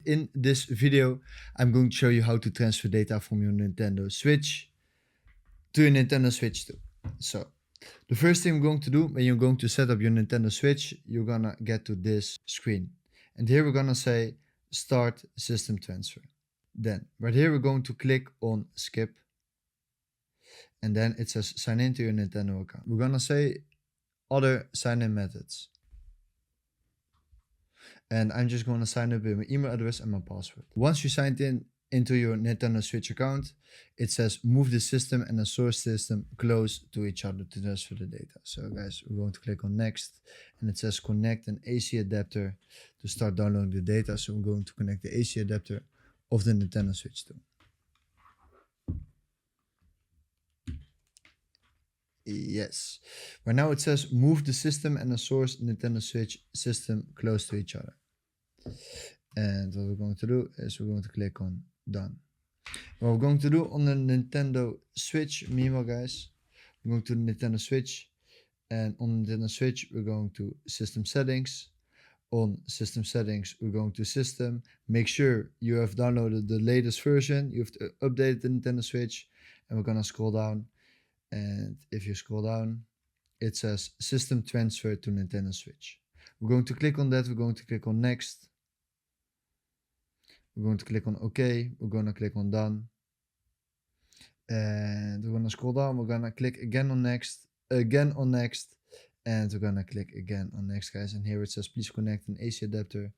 in this video, I'm going to show you how to transfer data from your Nintendo Switch to your Nintendo Switch 2. So the first thing we're going to do when you're going to set up your Nintendo Switch, you're gonna get to this screen. And here we're gonna say start system transfer. Then right here we're going to click on skip. And then it says sign into your Nintendo account. We're gonna say other sign-in methods. And I'm just gonna sign up with my email address and my password. Once you signed in into your Nintendo Switch account, it says move the system and the source system close to each other to transfer the data. So guys, we're going to click on next, and it says connect an AC adapter to start downloading the data. So we're going to connect the AC adapter of the Nintendo Switch 2. Yes. Right now it says move the system and the source Nintendo Switch system close to each other. And what we're going to do is we're going to click on done. What we're going to do on the Nintendo Switch, meanwhile guys, we're going to Nintendo Switch, and on Nintendo Switch we're going to system settings. On system settings we're going to system. Make sure you have downloaded the latest version. You have to update the Nintendo Switch, and we're gonna scroll down. And if you scroll down, it says system transfer to Nintendo Switch. We're going to click on that. We're going to click on next. We're going to click on OK. We're going to click on done. And we're going to scroll down. We're going to click again on next. Again on next. And we're going to click again on next, guys. And here it says please connect an AC adapter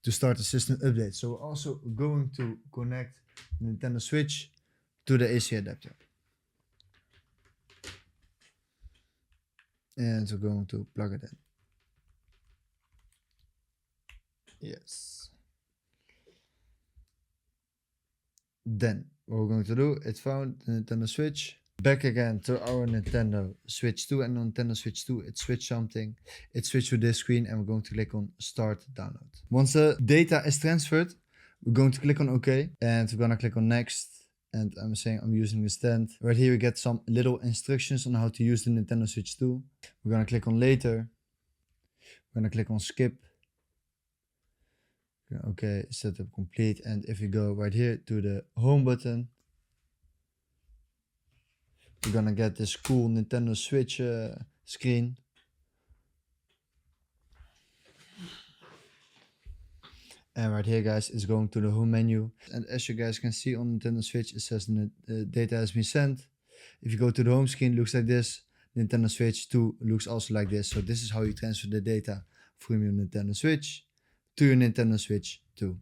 to start the system update. So we're also going to connect Nintendo Switch to the AC adapter. And we're going to plug it in. Yes. Then what we're going to do, it found the Nintendo Switch. Back again to our Nintendo Switch 2, and on Nintendo Switch 2 it switched something. It switched to this screen, and we're going to click on start download. Once the data is transferred, we're going to click on OK, and we're going to click on next. And I'm saying I'm using the stand. Right here we get some little instructions on how to use the Nintendo Switch 2. We're gonna click on later. We're gonna click on skip. Okay, setup complete. And if we go right here to the home button, we're gonna get this cool Nintendo Switch screen. And right here, guys, it's going to the home menu. And as you guys can see on Nintendo Switch, it says the data has been sent. If you go to the home screen, it looks like this. Nintendo Switch 2 looks also like this. So this is how you transfer the data from your Nintendo Switch to your Nintendo Switch 2.